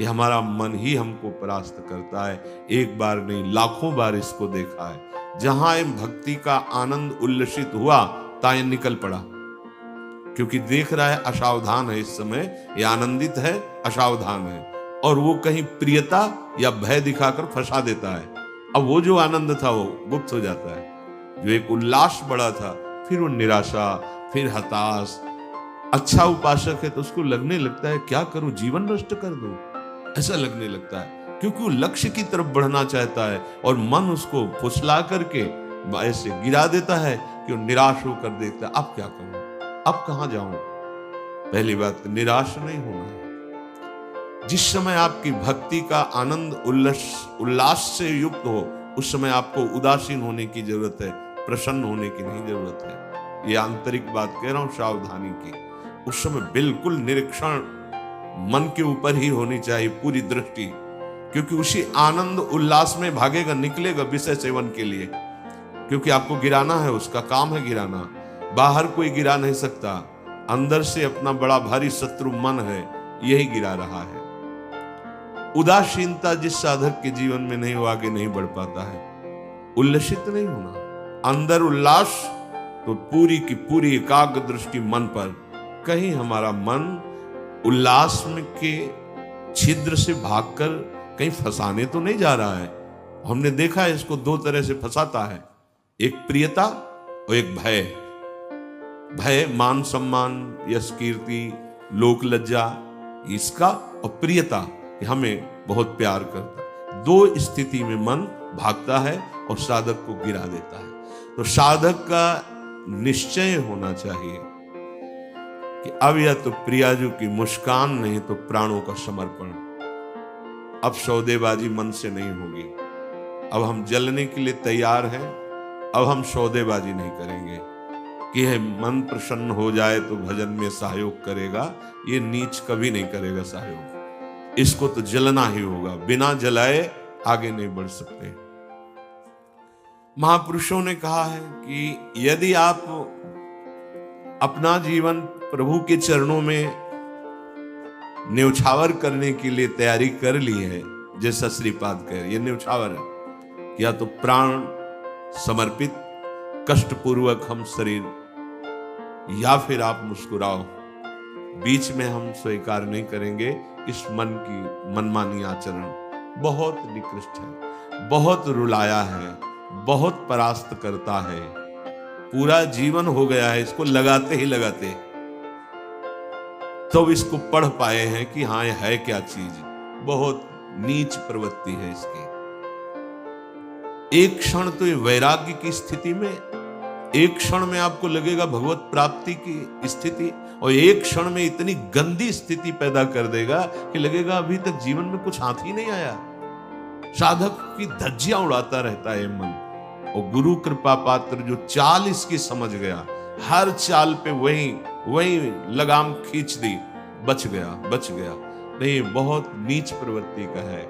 ये हमारा मन ही हमको परास्त करता है। एक बार नहीं, लाखों बार इसको देखा है। जहां भक्ति का आनंद उल्लसित हुआ, ताए निकल पड़ा, क्योंकि देख रहा है असावधान है, इस समय ये आनंदित है, असावधान है, और वो कहीं प्रियता या भय दिखाकर फंसा देता है। अब वो जो आनंद था वो गुप्त हो जाता है। जो एक उल्लास बड़ा था, फिर वो निराशा, फिर हताश। अच्छा उपासक है तो उसको लगने लगता है क्या करूं, जीवन नष्ट कर दूं, ऐसा लगने लगता है, क्योंकि वो लक्ष्य की तरफ बढ़ना चाहता है और मन उसको फुसला करके ऐसे गिरा देता है कि वो निराश होकर देखता है अब क्या करूं, अब कहां जाऊं। पहली बात, निराश नहीं होना है। जिस समय आपकी भक्ति का आनंद उल्लास से युक्त हो, उस समय आपको उदासीन होने की जरूरत है, प्रसन्न होने की नहीं जरूरत है। ये आंतरिक बात कह रहा हूं, सावधानी की। उस समय बिल्कुल निरीक्षण मन के ऊपर ही होनी चाहिए, पूरी दृष्टि, क्योंकि उसी आनंद उल्लास में भागेगा, निकलेगा विषय सेवन के लिए, क्योंकि आपको गिराना है, उसका काम है गिराना। बाहर कोई गिरा नहीं सकता, अंदर से अपना बड़ा भारी शत्रु मन है, यही गिरा रहा है। उदासीनता जिस साधक के जीवन में नहीं, वो आगे नहीं बढ़ पाता है। उल्लसित नहीं होना, अंदर उल्लास, तो पूरी की पूरी एकाग्र दृष्टि मन पर। कहीं हमारा मन उल्लास में के छिद्र से भागकर कहीं फंसाने तो नहीं जा रहा है। हमने देखा है इसको दो तरह से फंसाता है, एक प्रियता और एक भय। भय मान सम्मान, यश कीर्ति, लोक लज्जा, इसका, और प्रियता हमें बहुत प्यार करता है। दो स्थिति में मन भागता है और साधक को गिरा देता है। तो साधक का निश्चय होना चाहिए कि अब या तो प्रियाजू की मुस्कान, नहीं तो प्राणों का समर्पण। अब सौदेबाजी मन से नहीं होगी। अब हम जलने के लिए तैयार हैं। अब हम सौदेबाजी नहीं करेंगे कि है मन प्रसन्न हो जाए तो भजन में सहयोग करेगा। ये नीच कभी नहीं करेगा सहयोग, इसको तो जलना ही होगा। बिना जलाए आगे नहीं बढ़ सकते। महापुरुषों ने कहा है कि यदि आप अपना जीवन प्रभु के चरणों में न्यौछावर करने के लिए तैयारी कर ली है, जैसा श्रीपाद कह रहे, ये न्यौछावर है, या तो प्राण समर्पित, कष्टपूर्वक हम शरीर, या फिर आप मुस्कुराओ। बीच में हम स्वीकार नहीं करेंगे इस मन की मनमानी आचरण। बहुत निकृष्ट है, बहुत रुलाया है, बहुत परास्त करता है। पूरा जीवन हो गया है इसको लगाते ही लगाते, तो इसको पढ़ पाए हैं कि हाँ ये है क्या चीज। बहुत नीच प्रवृत्ति है इसकी। एक क्षण तो ये वैराग्य की स्थिति में, एक क्षण में आपको लगेगा भगवत प्राप्ति की स्थिति, और एक क्षण में इतनी गंदी स्थिति पैदा कर देगा कि लगेगा अभी तक जीवन में कुछ हाथ ही नहीं आया। साधक की धज्जियां उड़ाता रहता है मन। और गुरु कृपा पात्र जो चाल इसकी समझ गया, हर चाल पे वही लगाम खींच दी, बच गया। नहीं, बहुत नीच प्रवृत्ति का है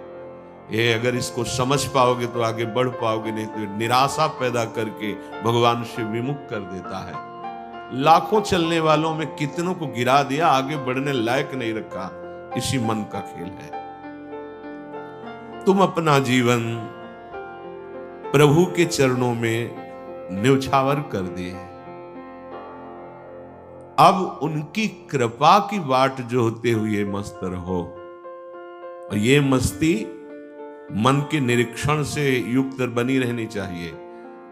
ये। अगर इसको समझ पाओगे तो आगे बढ़ पाओगे, नहीं तो निराशा पैदा करके भगवान से विमुख कर देता है। लाखों चलने वालों में कितनों को गिरा दिया, आगे बढ़ने लायक नहीं रखा। इसी मन का खेल है। तुम अपना जीवन प्रभु के चरणों में न्यौछावर कर दिए। अब उनकी कृपा की बाट जोहते हुए मस्त रहो। और ये मस्ती मन के निरीक्षण से युक्त बनी रहनी चाहिए।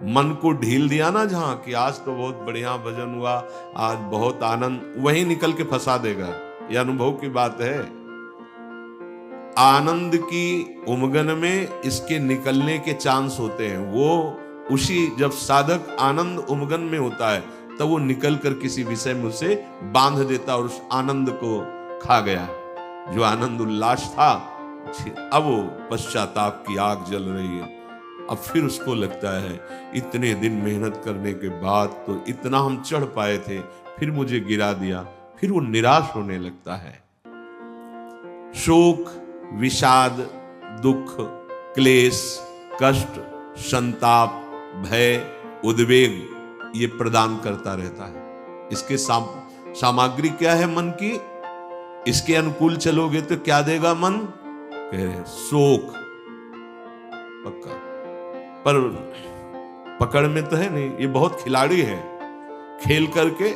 मन को ढील दिया ना जहां कि आज तो बहुत बढ़िया भजन हुआ, आज बहुत आनंद, वहीं निकल के फंसा देगा। यह अनुभव की बात है। आनंद की उमगन में इसके निकलने के चांस होते हैं। वो उसी, जब साधक आनंद उमगन में होता है तब वो निकल कर किसी विषय में उसे बांध देता और उस आनंद को खा गया। जो आनंद उल्लास था, अब वो पश्चाताप की आग जल रही है। अब फिर उसको लगता है इतने दिन मेहनत करने के बाद तो इतना हम चढ़ पाए थे, फिर मुझे गिरा दिया। फिर वो निराश होने लगता है। शोक, विषाद, दुख, क्लेश, कष्ट, संताप, भय, उद्वेग ये प्रदान करता रहता है। इसके सामग्री क्या है मन की? इसके अनुकूल चलोगे तो क्या देगा मन? कह रहे हैं शोक पक्का, पर पकड़ में तो है नहीं, ये बहुत खिलाड़ी है, खेल करके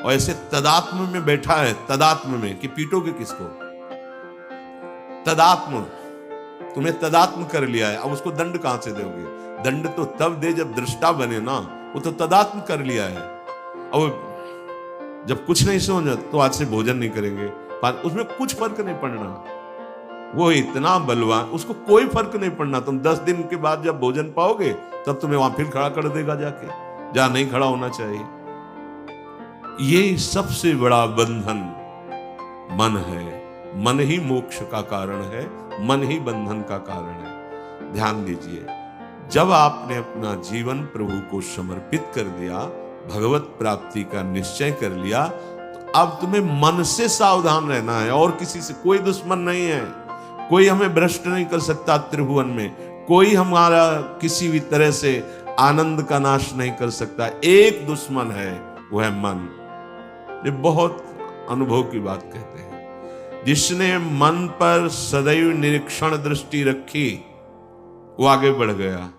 और ऐसे तदात्म में बैठा है, तदात्म में कि पीटोगे किसको, तदात्म, तुम्हें तदात्म कर लिया है, अब उसको दंड कहां से दोगे? दंड तो तब दे जब दृष्टा बने ना, वो तो तदात्म कर लिया है। अब जब कुछ नहीं समझ तो आज से भोजन नहीं करेंगे, उसमें कुछ फर्क नहीं पड़ना, वो इतना बलवान, उसको कोई फर्क नहीं पड़ना। तुम 10 दिन के बाद जब भोजन पाओगे तब तुम्हें वहां फिर खड़ा कर देगा जाके, जहां नहीं खड़ा होना चाहिए। ये सबसे बड़ा बंधन मन है, मन ही मोक्ष का कारण है, मन ही बंधन का कारण है। ध्यान दीजिए, जब आपने अपना जीवन प्रभु को समर्पित कर दिया, भगवत प्राप्ति का निश्चय कर लिया, तो अब तुम्हें मन से सावधान रहना है, और किसी से कोई दुश्मन नहीं है, कोई हमें भ्रष्ट नहीं कर सकता त्रिभुवन में, कोई हमारा किसी भी तरह से आनंद का नाश नहीं कर सकता। एक दुश्मन है, वो है मन। ये बहुत अनुभव की बात कहते हैं। जिसने मन पर सदैव निरीक्षण दृष्टि रखी वो आगे बढ़ गया,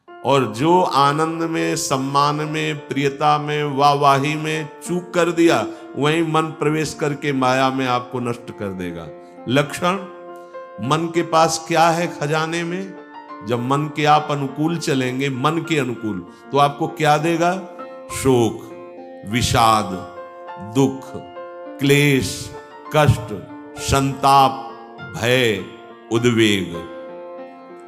और जो आनंद में, सम्मान में, प्रियता में, वाहवाही में चूक कर दिया, वहीं मन प्रवेश करके माया में आपको नष्ट कर देगा। लक्षण मन के पास क्या है खजाने में? जब मन के आप अनुकूल चलेंगे, मन के अनुकूल, तो आपको क्या देगा? शोक, विषाद, दुख, क्लेश, कष्ट, संताप, भय, उद्वेग,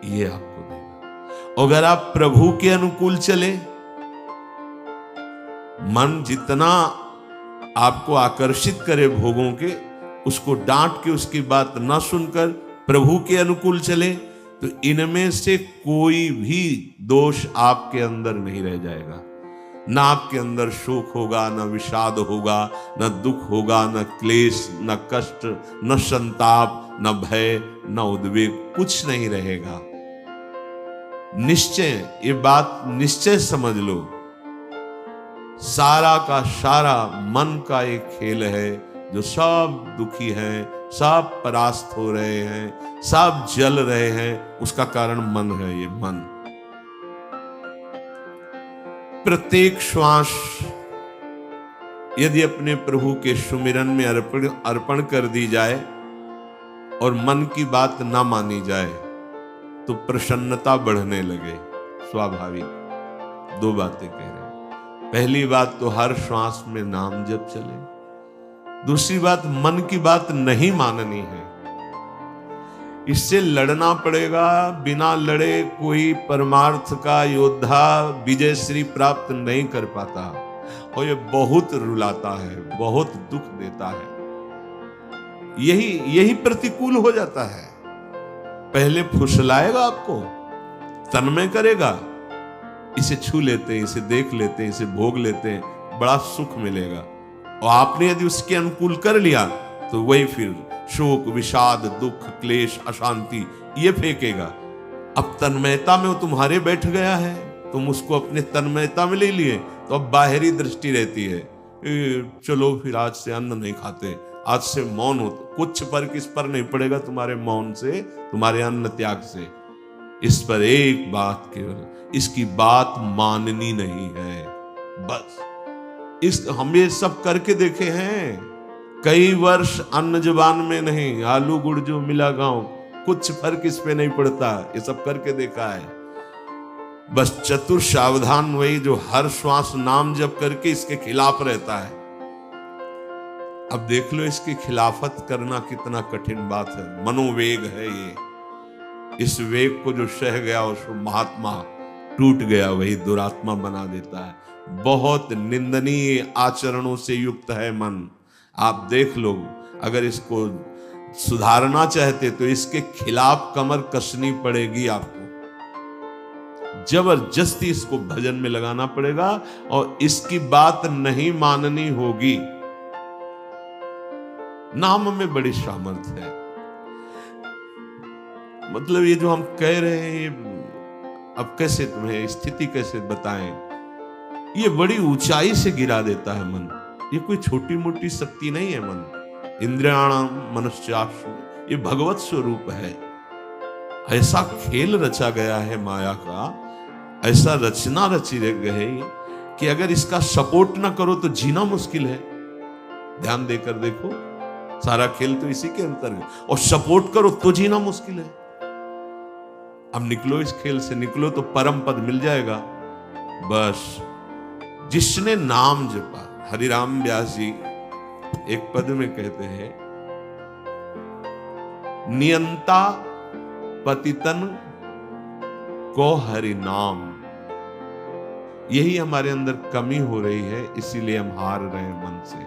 ये आपको देगा। अगर आप प्रभु के अनुकूल चले, मन जितना आपको आकर्षित करे भोगों के, उसको डांट के उसकी बात ना सुनकर प्रभु के अनुकूल चले, तो इनमें से कोई भी दोष आपके अंदर नहीं रह जाएगा। ना आपके अंदर शोक होगा, ना विषाद होगा, ना दुख होगा, ना क्लेश, ना कष्ट, न संताप, न भय, न उद्वेग, कुछ नहीं रहेगा। निश्चय, ये बात निश्चय समझ लो, सारा का सारा मन का एक खेल है। जो सब दुखी हैं, सब परास्त हो रहे हैं, सब जल रहे हैं, उसका कारण मन है। ये मन प्रत्येक श्वास यदि अपने प्रभु के सुमिरन में अर्पण कर दी जाए और मन की बात ना मानी जाए, तो प्रसन्नता बढ़ने लगे। स्वाभाविक 2 बातें कह रहे हैं। पहली बात तो हर श्वास में नाम जप चले। दूसरी बात, मन की बात नहीं माननी है। इससे लड़ना पड़ेगा। बिना लड़े कोई परमार्थ का योद्धा विजय श्री प्राप्त नहीं कर पाता, और ये बहुत रुलाता है, बहुत दुख देता है। यही प्रतिकूल हो जाता है। पहले फुसलाएगा आपको, तन्मय करेगा, इसे छू लेते हैं, इसे देख लेते हैं, इसे भोग लेते हैं, बड़ा सुख मिलेगा। और आपने यदि उसके अनुकूल कर लिया तो वही फिर शोक, विषाद, दुख, क्लेश, अशांति ये फेंकेगा। अब तन्मयता में वो तुम्हारे बैठ गया है, तुम उसको अपने तन्मयता में ले लिए, तो अब बाहरी दृष्टि रहती है, चलो फिर आज से अन्न नहीं खाते, आज से मौन हो। कुछ फर्क इस पर नहीं पड़ेगा तुम्हारे मौन से, तुम्हारे अन्न त्याग से। इस पर एक बात केवल, इसकी बात माननी नहीं है, बस। हम ये सब करके देखे हैं, कई वर्ष अन्न जुबान में नहीं, आलू गुड़ जो मिला गांव, कुछ फर्क इस पे नहीं पड़ता। ये सब करके देखा है। बस चतुर सावधान वही जो हर श्वास नाम जप करके इसके खिलाफ रहता है। अब देख लो, इसकी खिलाफत करना कितना कठिन बात है। मनोवेग है ये। इस वेग को जो सह गया उसको महात्मा टूट गया, वही दुरात्मा बना देता है। बहुत निंदनीय आचरणों से युक्त है मन। आप देख लो, अगर इसको सुधारना चाहते तो इसके खिलाफ कमर कसनी पड़ेगी आपको। जबरदस्ती इसको भजन में लगाना पड़ेगा और इसकी बात नहीं माननी होगी। नाम में बड़ी सामर्थ्य है। मतलब ये जो हम कह रहे हैं, अब कैसे तुम्हें स्थिति कैसे बताएं, ये बड़ी ऊंचाई से गिरा देता है मन। ये कोई छोटी मोटी शक्ति नहीं है मन। इंद्रियाणाम मनश्चासु, ये भगवत स्वरूप है। ऐसा खेल रचा गया है माया का, ऐसा रचना रची गई कि अगर इसका सपोर्ट ना करो तो जीना मुश्किल है। ध्यान देकर देखो, सारा खेल तो इसी के अंतर्गत, और सपोर्ट करो तो जीना मुश्किल है। अब निकलो इस खेल से, निकलो तो परम पद मिल जाएगा। बस जिसने नाम जपा, हरिराम व्यास जी एक पद में कहते हैं, नियंता पतितन को हरि नाम। यही हमारे अंदर कमी हो रही है, इसीलिए हम हार रहे हैं मन से।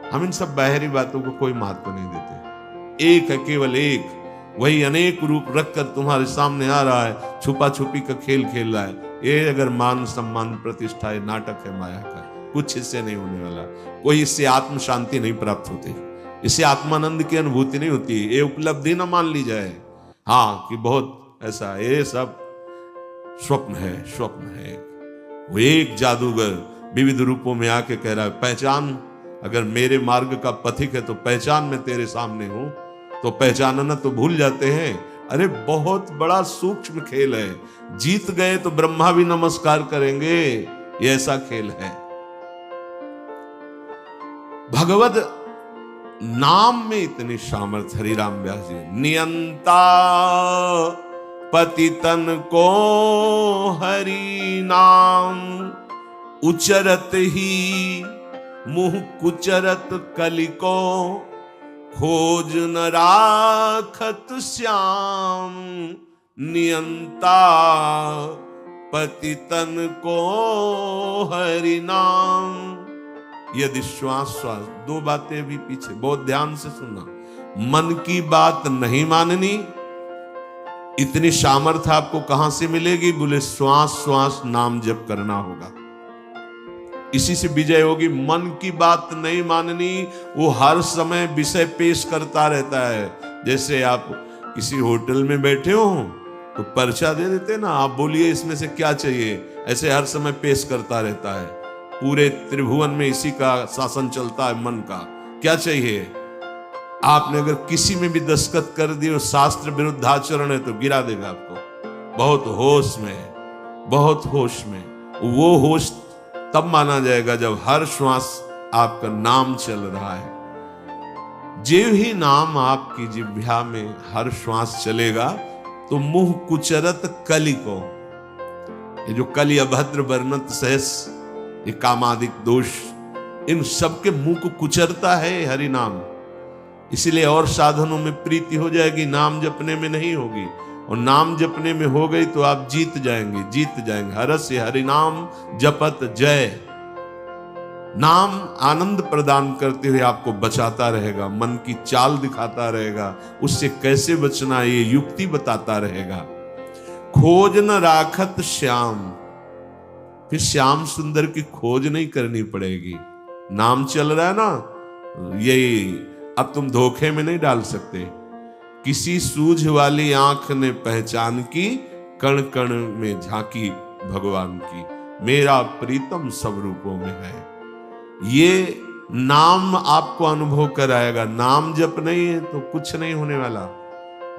हम इन सब बाहरी बातों को कोई महत्व नहीं देते। एक है, केवल एक, वही अनेक रूप रखकर तुम्हारे सामने आ रहा है, छुपा छुपी का खेल खेल रहा है। ये अगर मान सम्मान प्रतिष्ठा है, नाटक है माया का, कुछ इससे नहीं होने वाला। कोई इससे आत्म शांति नहीं प्राप्त होती, इससे आत्मानंद की अनुभूति नहीं होती। ये उपलब्धि ना मान ली जाए हाँ कि बहुत ऐसा, ये सब स्वप्न है, स्वप्न है। वो एक जादूगर विविध रूपों में आके कह रहा है, पहचान, अगर मेरे मार्ग का पथिक है तो पहचान, मैं तेरे सामने हूं। तो पहचानना तो भूल जाते हैं। अरे बहुत बड़ा सूक्ष्म खेल है, जीत गए तो ब्रह्मा भी नमस्कार करेंगे, ये ऐसा खेल है। भगवत नाम में इतनी सामर्थ्य। हरिराम व्यास जी, नियंता पतितन को हरि नाम, उचरत ही मुह कुचरत कलिको, खोज न राखत श्याम, नियंता पतितन को हरि नाम। यदि श्वास श्वास, दो बातें भी पीछे, बहुत ध्यान से सुनना। मन की बात नहीं माननी, इतनी सामर्थ्य आपको कहां से मिलेगी? बोले श्वास श्वास नाम जप करना होगा, इसी से विजय होगी। मन की बात नहीं माननी, वो हर समय विषय पेश करता रहता है। जैसे आप किसी होटल में बैठे हो तो पर्चा दे देते ना, आप बोलिए इसमें से क्या चाहिए, ऐसे हर समय पेश करता रहता है। पूरे त्रिभुवन में इसी का शासन चलता है, मन का। क्या चाहिए? आपने अगर किसी में भी दस्तखत कर दी और शास्त्र विरुद्ध आचरण है तो गिरा देगा आपको। बहुत होश में, बहुत होश में। वो होश तब माना जाएगा जब हर श्वास आपका नाम चल रहा है। जीव ही नाम आपकी जिह्वा में हर श्वास चलेगा तो मुंह कुचरत कली को, ये जो कली अभद्र वर्णत सहस, ये कामादिक दोष, इन सबके मुंह को कुचरता है हरि नाम। इसीलिए और साधनों में प्रीति हो जाएगी, नाम जपने में नहीं होगी। और नाम जपने में हो गई तो आप जीत जाएंगे, जीत जाएंगे। हरस्य हरि नाम जपत जय। नाम आनंद प्रदान करते हुए आपको बचाता रहेगा, मन की चाल दिखाता रहेगा, उससे कैसे बचना ये युक्ति बताता रहेगा। खोज न राखत श्याम, फिर श्याम सुंदर की खोज नहीं करनी पड़ेगी। नाम चल रहा है ना, यही अब तुम धोखे में नहीं डाल सकते। किसी सूझ वाली आंख ने पहचान की, कण कण में झांकी भगवान की, मेरा प्रीतम सब रूपों में है। ये नाम आपको अनुभव कराएगा। नाम जप नहीं है तो कुछ नहीं होने वाला।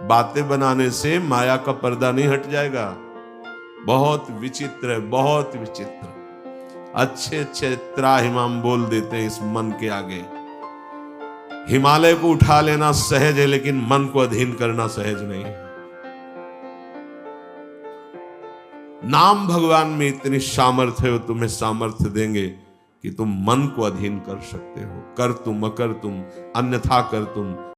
बातें बनाने से माया का पर्दा नहीं हट जाएगा। बहुत विचित्र है, बहुत विचित्र। अच्छे अच्छे त्राहिमाम बोल देते हैं इस मन के आगे। हिमालय को उठा लेना सहज है, लेकिन मन को अधीन करना सहज नहीं है। नाम भगवान में इतनी सामर्थ्य है, वो तुम्हें सामर्थ्य देंगे कि तुम मन को अधीन कर सकते हो। कर तुम अकर तुम अन्यथा कर तुम,